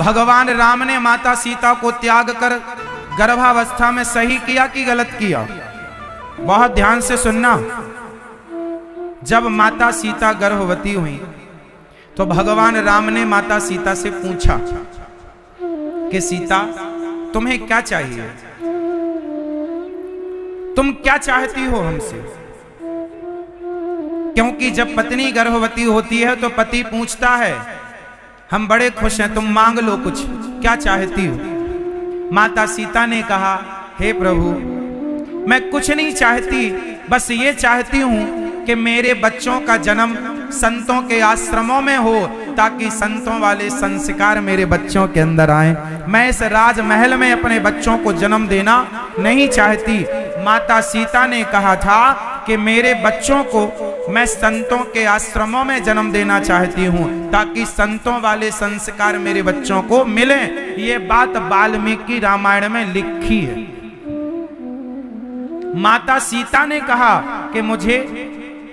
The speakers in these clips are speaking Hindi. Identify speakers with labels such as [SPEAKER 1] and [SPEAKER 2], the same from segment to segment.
[SPEAKER 1] भगवान राम ने माता सीता को त्याग कर गर्भावस्था में सही किया कि गलत किया? बहुत ध्यान से सुनना। जब माता सीता गर्भवती हुई तो भगवान राम ने माता सीता से पूछा कि सीता तुम्हें क्या चाहिए, तुम क्या चाहती हो हमसे? क्योंकि जब पत्नी गर्भवती होती है तो पति पूछता है हम बड़े खुश हैं, तुम मांग लो कुछ, क्या चाहती हो? माता सीता ने कहा हे प्रभु मैं कुछ नहीं चाहती, बस ये चाहती हूं कि मेरे बच्चों का जन्म संतों के आश्रमों में हो ताकि संतों वाले संस्कार मेरे बच्चों के अंदर आए। मैं इस राजमहल में अपने बच्चों को जन्म देना नहीं चाहती। माता सीता ने कहा था कि मेरे बच्चों को मैं संतों के आश्रमों में जन्म देना चाहती हूँ ताकि संतों वाले संस्कार मेरे बच्चों को मिले। ये बात वाल्मीकि रामायण में लिखी है। माता सीता ने कहा कि मुझे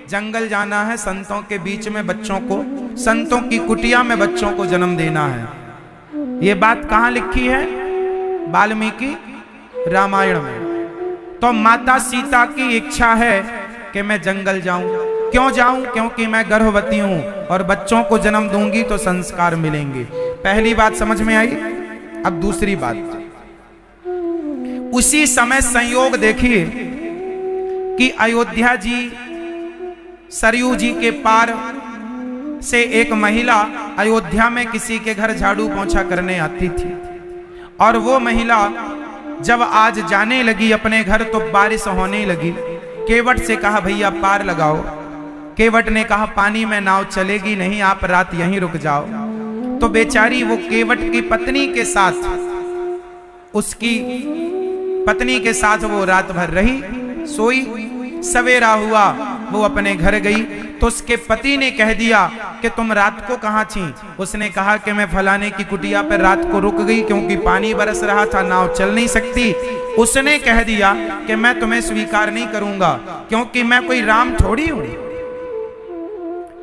[SPEAKER 1] जंगल जाना है, संतों के बीच में बच्चों को, संतों की कुटिया में बच्चों को जन्म देना है। ये बात कहाँ लिखी है? वाल्मीकि रामायण में। तो माता सीता की इच्छा है कि मैं जंगल जाऊं। क्यों जाऊं? क्योंकि मैं गर्भवती हूं और बच्चों को जन्म दूंगी तो संस्कार मिलेंगे। पहली बात समझ में आई। अब दूसरी बात, उसी समय संयोग देखिए कि अयोध्या जी, सरयू जी के पार से एक महिला अयोध्या में किसी के घर झाड़ू पोंछा करने आती थी और वो महिला जब आज जाने लगी अपने घर तो बारिश होने लगी। केवट से कहा भैया पार लगाओ। केवट ने कहा पानी में नाव चलेगी नहीं, आप रात यहीं रुक जाओ। तो बेचारी वो केवट की पत्नी के साथ, उसकी पत्नी के साथ वो रात भर रही, सोई। सवेरा हुआ वो अपने घर गई तो उसके पति ने कह दिया कि तुम रात को कहाँ थी? उसने कहा कि मैं फलाने की कुटिया पर रात को रुक गई क्योंकि पानी बरस रहा था, नाव चल नहीं सकती। उसने कह दिया कि मैं तुम्हें स्वीकार नहीं करूंगा क्योंकि मैं कोई राम थोड़ी हूं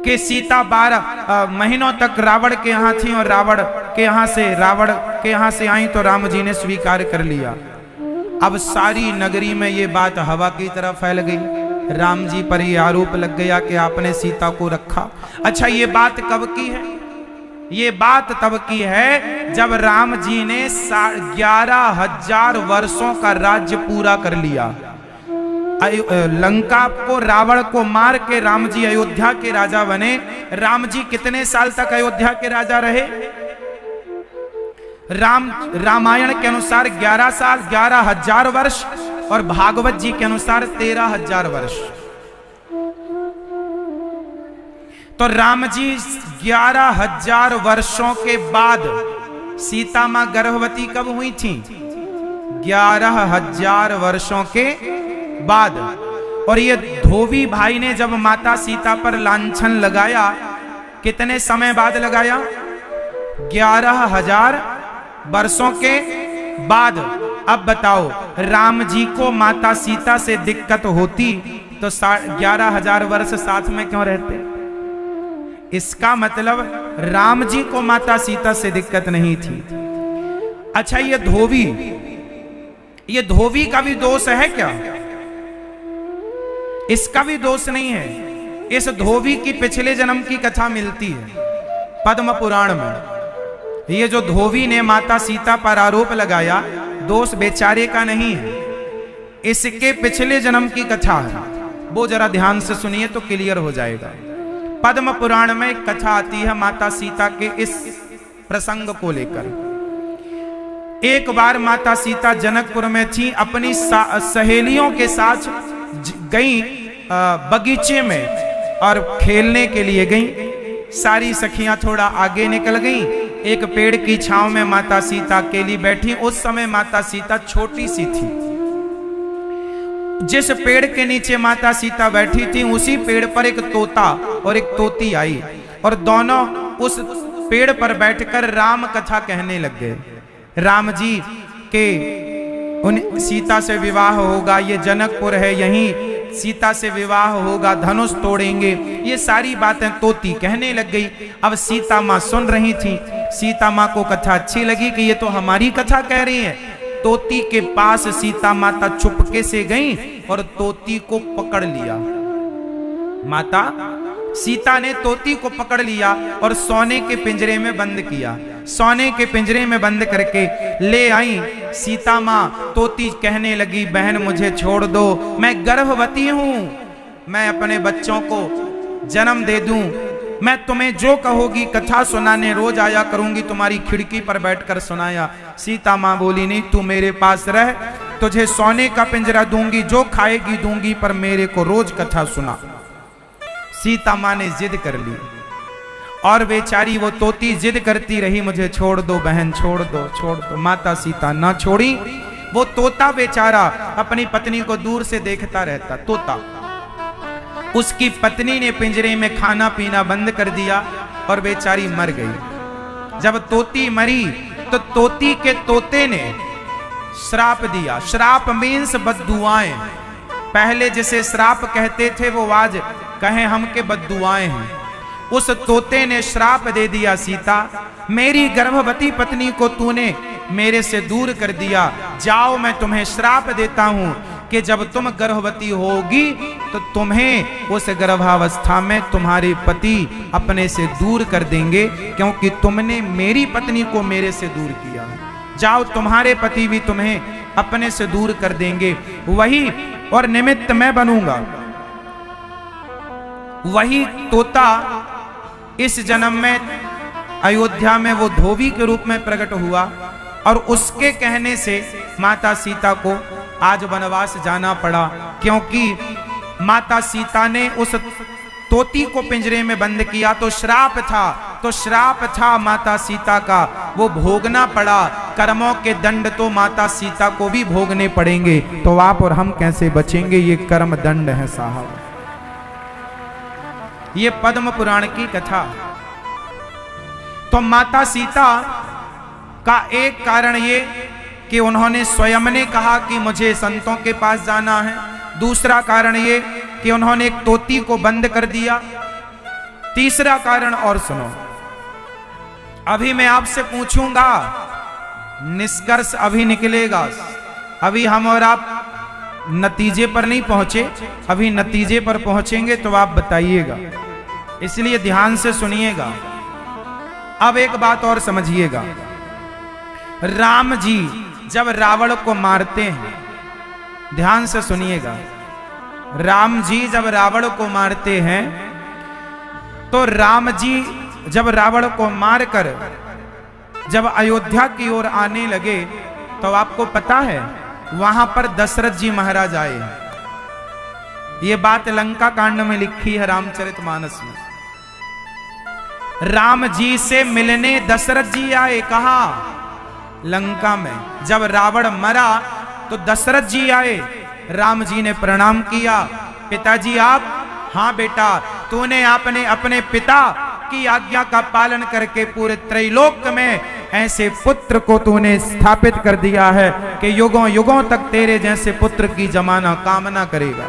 [SPEAKER 1] कि सीता 12 महीनों तक रावण के यहाँ थी और रावण के यहाँ से आई तो राम जी ने स्वीकार कर लिया। अब सारी नगरी में ये बात हवा की तरह फैल गई। राम जी पर ये आरोप लग गया कि आपने सीता को रखा। अच्छा ये बात कब की है? ये बात तब की है जब राम जी ने 11,000 वर्षों का राज्य पूरा कर लिया। लंका को, रावण को मार के राम जी अयोध्या के राजा बने। राम जी कितने साल तक अयोध्या के राजा रहे? रामायण के अनुसार 11 साल, 11,000 वर्ष, और भागवत जी के अनुसार 13,000 वर्ष। तो राम जी 11,000 वर्षों के बाद सीता मां गर्भवती कब हुई थी? 11,000 वर्षों के बाद। और ये धोबी भाई ने जब माता सीता पर लांछन लगाया, कितने समय बाद लगाया? 11,000 वर्षों के बाद। अब बताओ राम जी को माता सीता से दिक्कत होती तो 11,000 वर्ष साथ में क्यों रहते? इसका मतलब राम जी को माता सीता से दिक्कत नहीं थी। अच्छा ये धोबी का भी दोष है क्या? इसका भी दोष नहीं है। इस धोबी की पिछले जन्म की कथा मिलती है पद्म पुराण में। ये जो धोबी ने माता सीता पर आरोप लगाया, दोष बेचारे का नहीं है, इसके पिछले जन्म की कथा है। वो जरा ध्यान से सुनिए तो क्लियर हो जाएगा। पद्म पुराण में एक कथा आती है माता सीता के इस प्रसंग को लेकर। एक बार माता सीता जनकपुर में थी, अपनी सहेलियों के साथ गई बगीचे में और खेलने के लिए गई। सारी सखियां थोड़ा आगे निकल गईं। एक पेड़ की छांव में माता सीता अकेली बैठी। उस समय माता सीता छोटी सी थी। जिस पेड़ के नीचे माता सीता बैठी थी उसी पेड़ पर एक तोता और एक तोती आई और दोनों उस पेड़ पर बैठकर राम कथा कहने लग गए। राम जी के उन सीता से विवाह होगा, ये जनकपुर है, यहीं सीता से विवाह होगा, धनुष तोड़ेंगे, ये सारी बातें तोती कहने लग गई। अब सीता माँ सुन रही थी। सीता माँ को कथा अच्छी लगी कि ये तो हमारी कथा कह रही है। तोती के पास सीता माता चुपके से गई और तोती को पकड़ लिया। माता सीता ने तोती को पकड़ लिया और सोने के पिंजरे में बंद किया। सोने के पिंजरे में बंद करके ले आई। सीता माँ तोती कहने लगी, बहन मुझे छोड़ दो, मैं गर्भवती हूं, मैं अपने बच्चों को जन्म दे दूं, मैं तुम्हें जो कहोगी कथा सुनाने रोज आया करूंगी, तुम्हारी खिड़की पर बैठकर सुनाया। सीता माँ बोली, नहीं तू मेरे पास रह, तुझे सोने का पिंजरा दूंगी, जो खाएगी दूंगी, पर मेरे को रोज कथा सुना। सीता माँ ने जिद कर ली और बेचारी वो तोती जिद करती रही, मुझे छोड़ दो बहन, छोड़ दो, छोड़ दो। माता सीता ना छोड़ी। वो तोता बेचारा अपनी पत्नी को दूर से देखता रहता। तोता, उसकी पत्नी ने पिंजरे में खाना पीना बंद कर दिया और बेचारी मर गई। जब तोती मरी तो तोती के तोते ने श्राप दिया। श्राप मीन्स बद्दुआएं। पहले जिसे श्राप कहते थे वो आज कहें हम के बद्दुआएं हैं। उस तोते ने श्राप दे दिया, सीता मेरी गर्भवती पत्नी को तूने मेरे से दूर कर दिया, जाओ मैं तुम्हें श्राप देता हूं कि जब तुम गर्भवती होगी तो तुम्हें उस गर्भावस्था में तुम्हारे पति अपने से दूर कर देंगे, क्योंकि तुमने मेरी पत्नी को मेरे से दूर किया। जाओ तुम्हारे पति भी तुम्हें अपने से दूर कर देंगे, वही और निमित्त मैं बनूंगा। वही तोता इस जन्म में अयोध्या में वो धोबी के रूप में प्रकट हुआ और उसके कहने से माता सीता को आज वनवास जाना पड़ा, क्योंकि माता सीता ने उस तोती को पिंजरे में बंद किया तो श्राप था, तो श्राप था माता सीता का, वो भोगना पड़ा। कर्मों के दंड तो माता सीता को भी भोगने पड़ेंगे, तो आप और हम कैसे बचेंगे? ये कर्म दंड है साहब। ये पद्म पुराण की कथा। तो माता सीता का एक कारण ये कि उन्होंने स्वयं ने कहा कि मुझे संतों के पास जाना है। दूसरा कारण ये कि उन्होंने एक तोती को बंद कर दिया। तीसरा कारण और सुनो, अभी मैं आपसे पूछूंगा, निष्कर्ष अभी निकलेगा। अभी हम और आप नतीजे पर नहीं पहुंचे, अभी नतीजे पर पहुंचेंगे तो आप बताइएगा, इसलिए ध्यान से सुनिएगा। अब एक बात और समझिएगा, राम जी जब रावण को मारते हैं, ध्यान से सुनिएगा, राम जी जब रावण को मारते हैं तो राम जी जब रावण को मारकर जब अयोध्या की ओर आने लगे तो आपको पता है वहां पर दशरथ जी महाराज आए। ये बात लंका कांड में लिखी है, रामचरितमानस में। राम जी से मिलने दशरथ जी आए, कहा? लंका में। जब रावण मरा तो दशरथ जी आए, राम जी ने प्रणाम किया, पिताजी आप? हाँ बेटा, तूने आपने अपने पिता की आज्ञा का पालन करके पूरे त्रैलोक में ऐसे पुत्र को तूने स्थापित कर दिया है कि युगों युगों तक तेरे जैसे पुत्र की जमाना कामना करेगा।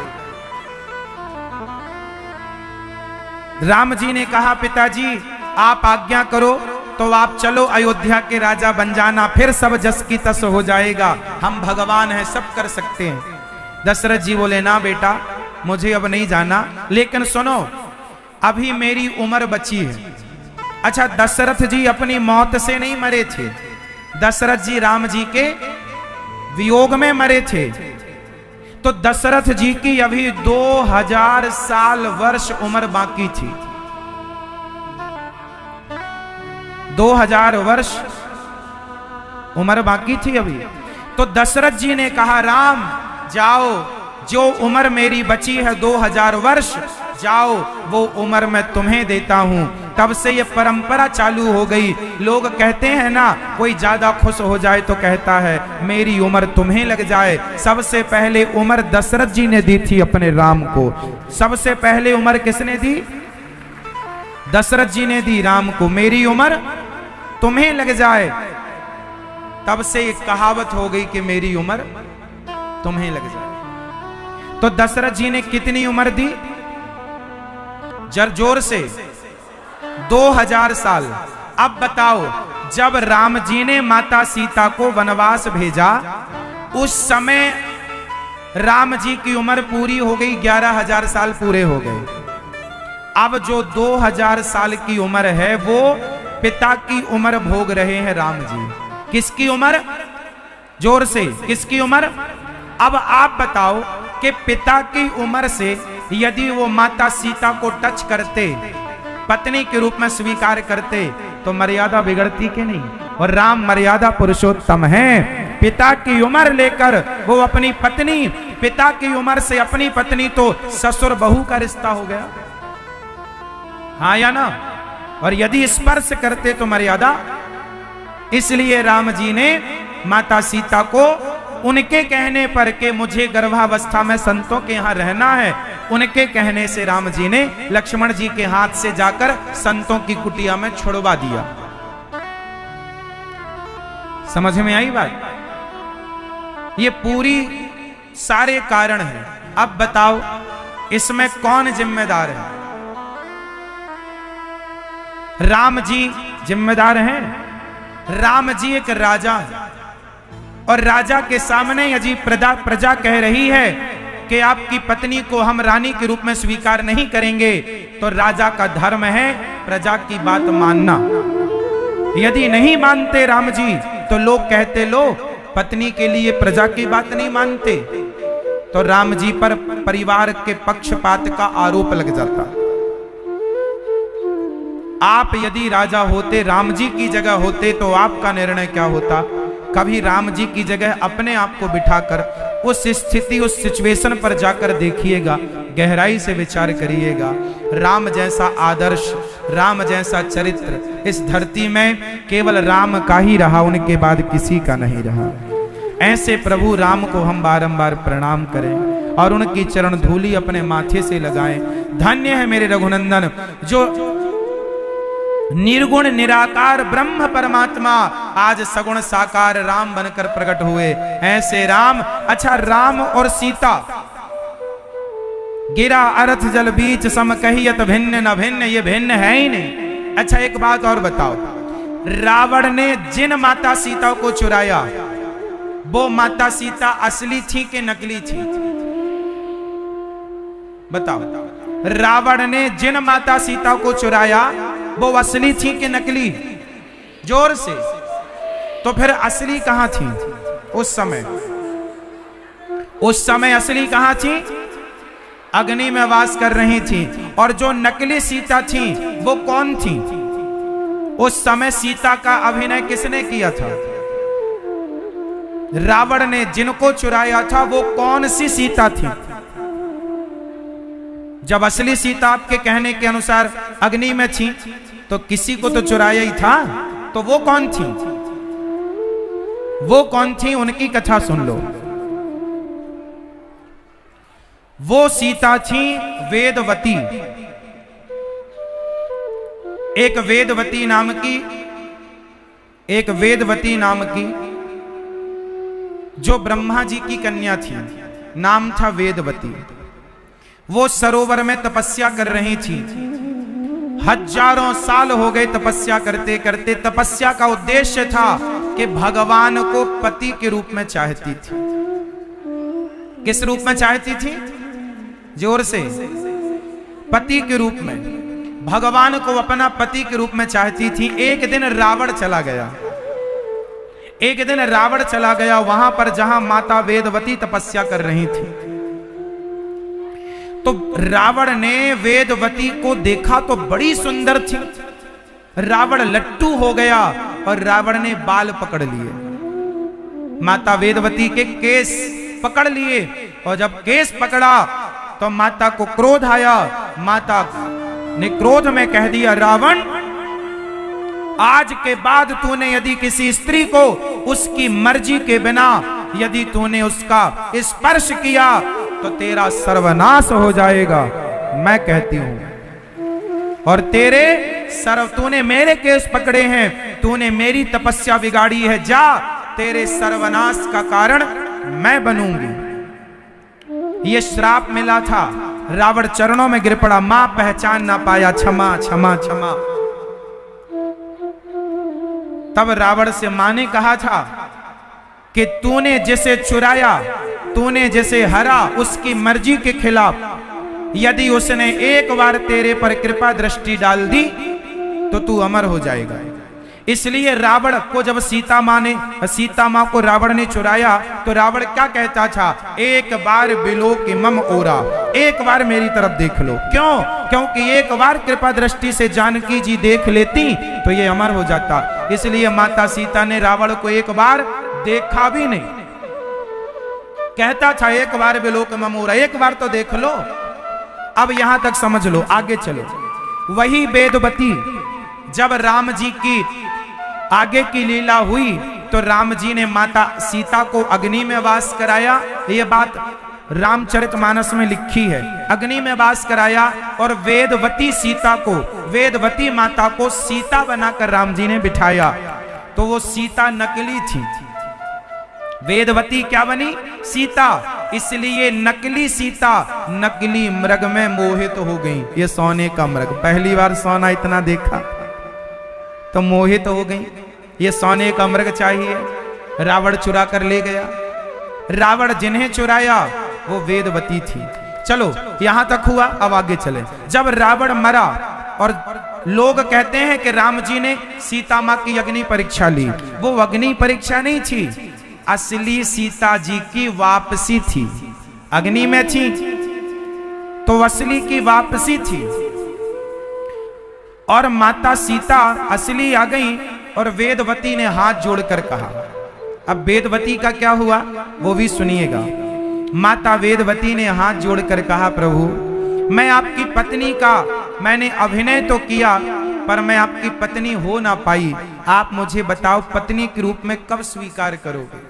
[SPEAKER 1] राम जी ने कहा, पिताजी आप आज्ञा करो तो आप चलो अयोध्या के राजा बन जाना, फिर सब जस की तस हो जाएगा, हम भगवान हैं, सब कर सकते हैं। दशरथ जी बोले, ना बेटा मुझे अब नहीं जाना, लेकिन सुनो अभी मेरी उम्र बची है। अच्छा, दशरथ जी अपनी मौत से नहीं मरे थे, दशरथ जी राम जी के वियोग में मरे थे। तो दशरथ जी की अभी 2000 साल वर्ष उम्र बाकी थी, 2000 वर्ष उम्र बाकी थी अभी। तो दशरथ जी ने कहा, राम जाओ, जो उम्र मेरी बची है 2000 वर्ष, जाओ वो उम्र मैं तुम्हें देता हूं। तब से ये परंपरा चालू हो गई। लोग कहते हैं ना, कोई ज्यादा खुश हो जाए तो कहता है मेरी उम्र तुम्हें लग जाए। सबसे पहले उम्र दशरथ जी ने दी थी अपने राम को। सबसे पहले उम्र किसने दी? दशरथ जी ने दी राम को, मेरी उम्र तुम्हें लग जाए। तब से एक कहावत हो गई कि मेरी उम्र तुम्हें लग जाए। तो दशरथ जी ने कितनी उम्र दी? जर जोर से 2000 साल। अब बताओ, जब राम जी ने माता सीता को वनवास भेजा, उस समय राम जी की उम्र पूरी हो गई, 11,000 साल पूरे हो गए। अब जो 2000 साल की उम्र है, वो पिता की उम्र भोग रहे हैं राम जी। किसकी उम्र? जोर से, किसकी उम्र? अब आप बताओ कि पिता की उम्र से यदि वो माता सीता को टच करते, पत्नी के रूप में स्वीकार करते, तो मर्यादा बिगड़ती कि नहीं? और राम मर्यादा पुरुषोत्तम हैं। पिता की उम्र लेकर वो अपनी पत्नी, पिता की उम्र से अपनी पत्नी, तो ससुर बहू का रिश्ता हो गया, हाँ या ना? और यदि स्पर्श करते तो मर्यादा। इसलिए राम जी ने माता सीता को उनके कहने पर के मुझे गर्भावस्था में संतों के यहां रहना है, उनके कहने से राम जी ने लक्ष्मण जी के हाथ से जाकर संतों की कुटिया में छुड़वा दिया। समझ में आई बात? ये पूरी सारे कारण हैं। अब बताओ, इसमें कौन जिम्मेदार है? राम जी जिम्मेदार हैं। राम जी एक राजा है, और राजा के सामने यदि प्रजा कह रही है कि आपकी पत्नी को हम रानी के रूप में स्वीकार नहीं करेंगे, तो राजा का धर्म है प्रजा की बात मानना। यदि नहीं मानते राम जी, तो लोग कहते लो पत्नी के लिए प्रजा की बात नहीं मानते, तो राम जी पर परिवार के पक्षपात का आरोप लग जाता। आप यदि राजा होते, राम जी की जगह होते, तो आपका निर्णय क्या होता? कभी राम जी की जगह अपने आप को बिठाकर उस स्थिति, उस सिचुएशन पर जाकर देखिएगा, गहराई से विचार करिएगा। राम जैसा आदर्श, राम जैसा चरित्र इस धरती में केवल राम का ही रहा, उनके बाद किसी का नहीं रहा। ऐसे प्रभु राम को हम बारंबार प्रणाम करें और उनकी चरण धूलि अपने माथे से लगाएं। धन्य है मेरे रघुनंदन, जो निर्गुण निराकार ब्रह्म परमात्मा आज सगुण साकार राम बनकर प्रकट हुए। ऐसे राम। अच्छा, राम और सीता गिरा अर्थ जल बीच सम कहियत भिन्न न भिन्न, ये भिन्न है ही नहीं। अच्छा, एक बात और बताओ, रावण ने जिन माता सीता को चुराया, वो माता सीता असली थी कि नकली थी? बताओ। रावण ने जिन माता सीता को चुराया, वो असली थी कि नकली? जोर से। तो फिर असली कहां थी उस समय? उस समय असली कहां थी? अग्नि में वास कर रही थी। और जो नकली सीता थी वो कौन थी? उस समय सीता का अभिनय किसने किया था? रावण ने जिनको चुराया था वो कौन सी सीता थी? जब असली सीता आपके कहने के अनुसार अग्नि में थी, तो किसी को तो चुराया ही था, तो वो कौन थी? वो कौन थी? उनकी कथा सुन लो। वो सीता थी वेदवती। एक वेदवती नाम की जो ब्रह्मा जी की कन्या थी, नाम था वेदवती। वो सरोवर में तपस्या कर रही थी। हजारों साल हो गए तपस्या करते करते। तपस्या का उद्देश्य था कि भगवान को पति के रूप में चाहती थी। किस रूप में चाहती थी? जोर से। पति के रूप में, भगवान को अपना पति के रूप में चाहती थी। एक दिन रावण चला गया वहां पर जहां माता वेदवती तपस्या कर रही थी। तो रावण ने वेदवती को देखा तो बड़ी सुंदर थी। रावण लट्टू हो गया और रावण ने बाल पकड़ लिए, माता वेदवती के केस पकड़ लिए। और जब केस पकड़ा तो माता को क्रोध आया। माता ने क्रोध में कह दिया, रावण, आज के बाद तूने यदि किसी स्त्री को उसकी मर्जी के बिना यदि तूने उसका स्पर्श किया तो तेरा सर्वनाश हो जाएगा। मैं कहती हूं, और तूने मेरे केस पकड़े हैं, तूने मेरी तपस्या बिगाड़ी है, जा, तेरे सर्वनाश का कारण मैं बनूंगी। ये श्राप मिला था, रावण चरणों में गिर पड़ा, मां पहचान ना पाया, क्षमा क्षमा क्षमा। तब रावण से मां ने कहा था कि तूने जिसे चुराया, तूने जिसे हरा, उसकी मर्जी के खिलाफ यदि उसने एक बार तेरे पर कृपा दृष्टि डाल दी तो तू अमर हो जाएगा। इसलिए रावण को जब सीता मां को रावण ने चुराया तो रावण क्या कहता था, एक बार बिलो कि मम ओरा, एक बार मेरी तरफ देख लो। क्यों? क्योंकि एक बार कृपा दृष्टि से जानकी जी देख लेती तो ये अमर हो जाता। इसलिए माता सीता ने रावण को एक बार देखा भी नहीं, कहता था एक बार बिलो कि मम ओरा, एक बार तो देख लो। अब यहां तक समझ लो, आगे चलो। वही वेदवती जब राम जी की आगे की लीला हुई तो राम जी ने माता सीता को अग्नि में वास कराया। ये बात रामचरितमानस में लिखी है। अग्नि में वास कराया और वेदवती सीता को, वेदवती माता को सीता बनाकर राम जी ने बिठाया। तो वो सीता नकली थी, वेदवती क्या बनी? सीता। इसलिए नकली सीता नकली मृग में मोहित हो गई। ये सोने का मृग, पहली बार सोना इतना देखा तो मोहित हो गई। ये सोने का मृग चाहिए, रावण चुरा कर ले गया। रावण जिन्हें चुराया वो वेदवती थी। चलो यहां तक हुआ, अब आगे चले। जब रावण मरा और लोग कहते हैं कि राम जी ने सीता मां की अग्नि परीक्षा ली, वो अग्नि परीक्षा नहीं थी, असली सीता जी की वापसी थी। अग्नि में थी तो असली की वापसी थी। और माता सीता असली आ गई और वेदवती ने हाथ जोड़कर कहा। अब वेदवती का क्या हुआ वो भी सुनिएगा। माता वेदवती ने हाथ जोड़कर कहा, प्रभु मैं आपकी पत्नी का मैंने अभिनय तो किया पर मैं आपकी पत्नी हो ना पाई। आप मुझे बताओ पत्नी के रूप में कब स्वीकार करोगे?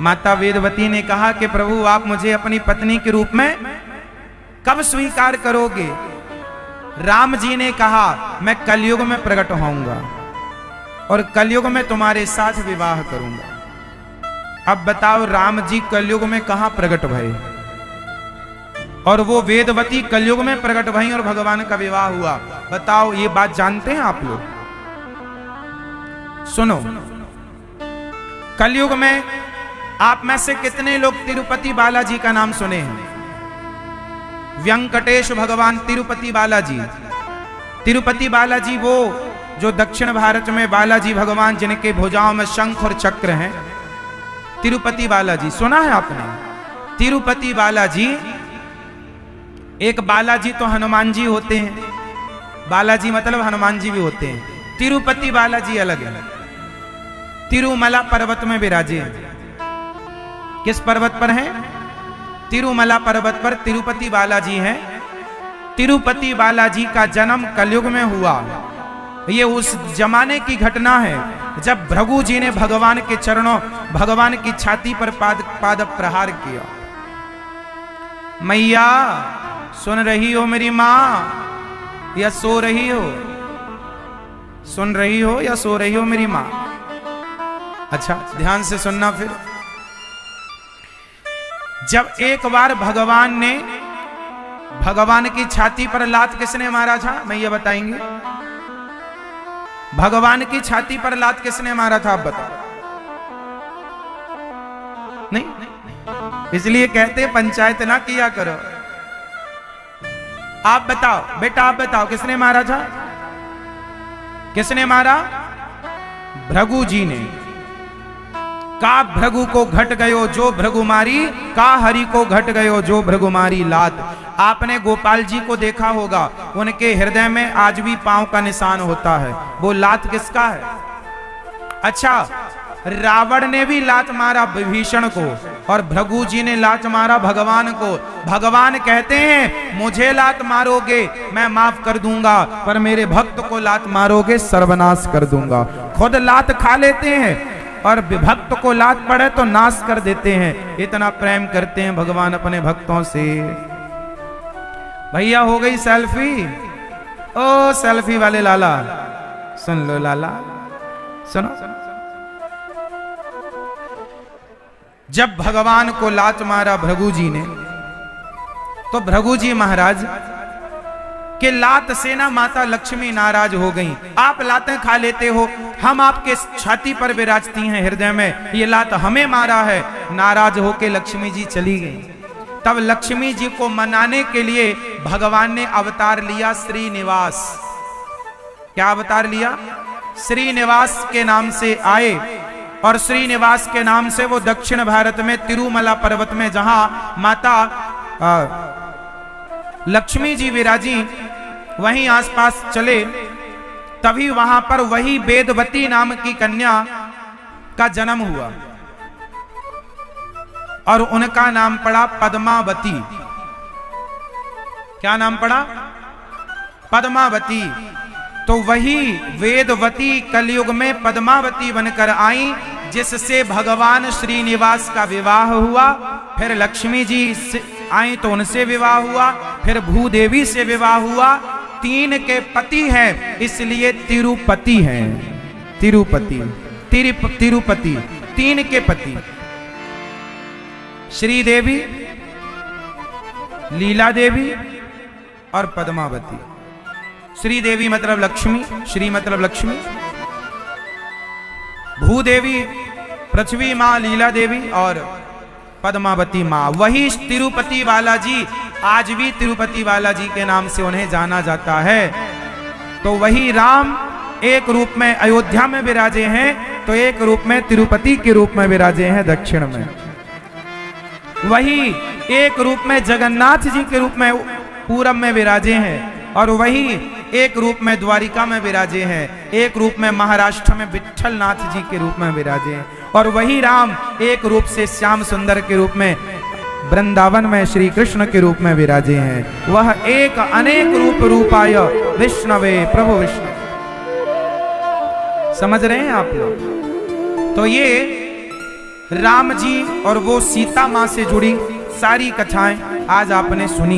[SPEAKER 1] माता वेदवती ने कहा कि प्रभु आप मुझे अपनी पत्नी के रूप में कब स्वीकार करोगे? राम जी ने कहा मैं कलयुग में प्रकट होऊंगा और कलयुग में तुम्हारे साथ विवाह करूंगा। अब बताओ राम जी कलयुग में कहां प्रकट भये और वो वेदवती कलयुग में प्रकट भई और भगवान का विवाह हुआ। बताओ ये बात जानते हैं आप लोग? सुनो, कलयुग में आप में से कितने लोग तिरुपति बालाजी का नाम सुने हैं? वेंकटेश भगवान तिरुपति बालाजी। तिरुपति बालाजी वो जो दक्षिण भारत में बालाजी भगवान जिनके भुजाओं में शंख और चक्र हैं, तिरुपति बालाजी सुना है आपने? तिरुपति बालाजी, एक बालाजी तो हनुमान जी होते हैं, बालाजी मतलब हनुमान जी भी होते हैं। तिरुपति बालाजी अलग है, तिरुमला पर्वत में विराजे हैं। किस पर्वत पर हैं? तिरुमला पर्वत पर तिरुपति बालाजी हैं। तिरुपति बालाजी का जन्म कलयुग में हुआ। ये उस जमाने की घटना है जब भृगु जी ने भगवान के चरणों, भगवान की छाती पर पाद प्रहार किया। मैया सुन रही हो मेरी मां या सो रही हो? सुन रही हो या सो रही हो मेरी मां? अच्छा ध्यान से सुनना। फिर जब एक बार भगवान की छाती पर लात किसने मारा था? मैं ये बताएंगे। भगवान की छाती पर लात किसने मारा था? आप बताओ। नहीं, इसलिए कहते पंचायत ना किया करो। आप बताओ बेटा, आप बताओ किसने मारा था? किसने मारा? भृगु जी ने। का भृगु को घट गयो जो भृगु मारी, का हरि को घट गयो जो भृगु मारी लात। आपने गोपाल जी को देखा होगा, उनके हृदय में आज भी पांव का निशान होता है। वो लात किसका है? अच्छा, रावण ने भी लात मारा विभीषण को और भृगु जी ने लात मारा भगवान को। भगवान कहते हैं मुझे लात मारोगे मैं माफ कर दूंगा, पर मेरे भक्त को लात मारोगे सर्वनाश कर दूंगा। खुद लात खा लेते हैं और भक्त को लात पड़े तो नाश कर देते हैं। इतना प्रेम करते हैं भगवान अपने भक्तों से। भैया हो गई सेल्फी? ओ सेल्फी वाले लाला सुन लो, लाला सुनो। जब भगवान को लात मारा भृगु जी ने, तो भृगु जी महाराज के लात से ना माता लक्ष्मी नाराज हो गई। आप लातें खा लेते हो, हम आपके छाती पर विराजती हैं हृदय में, ये लात हमें मारा है। नाराज होके लक्ष्मी जी चली गई। तब लक्ष्मी जी को मनाने के लिए भगवान ने अवतार लिया श्रीनिवास। क्या अवतार लिया? श्रीनिवास के नाम से आए, और श्रीनिवास के नाम से वो दक्षिण भारत में तिरुमला पर्वत में जहां माता लक्ष्मी जी विराजी, वहीं आसपास चले। तभी वहां पर वही वेदवती नाम की कन्या का जन्म हुआ और उनका नाम पड़ा पद्मावती। क्या नाम पड़ा? पद्मावती। तो वही वेदवती कलयुग में पद्मावती बनकर आई, जिससे भगवान श्रीनिवास का विवाह हुआ। फिर लक्ष्मी जी आई तो उनसे विवाह हुआ, फिर भूदेवी से विवाह हुआ। 3 के पति हैं, इसलिए तिरुपति हैं। तिरुपति, तिरुपति, 3 के पति, श्रीदेवी, लीला देवी और पद्मावती। श्रीदेवी मतलब लक्ष्मी, श्री मतलब लक्ष्मी, भूदेवी पृथ्वी मां लीला देवी और पद्मावती मां। वही तिरुपति बालाजी, आज भी तिरुपति बालाजी के नाम से उन्हें जाना जाता है। तो वही राम एक रूप में अयोध्या में विराजे हैं, तो एक रूप में तिरुपति के रूप में विराजे हैं दक्षिण में। वही एक रूप में जगन्नाथ जी के रूप में पूरब में विराजे हैं, और वही एक रूप में द्वारिका में विराजे हैं, एक रूप में महाराष्ट्र में विट्ठल नाथ जी के रूप में विराजे हैं, और वही राम एक रूप से श्याम सुंदर के रूप में वृंदावन में श्री कृष्ण के रूप में विराजे हैं। वह एक अनेक रूप रूपाय विष्णवे प्रभु विष्णु। समझ रहे हैं आप लोग? तो ये राम जी और वो सीता मां से जुड़ी सारी कथाएं आज आपने सुनी।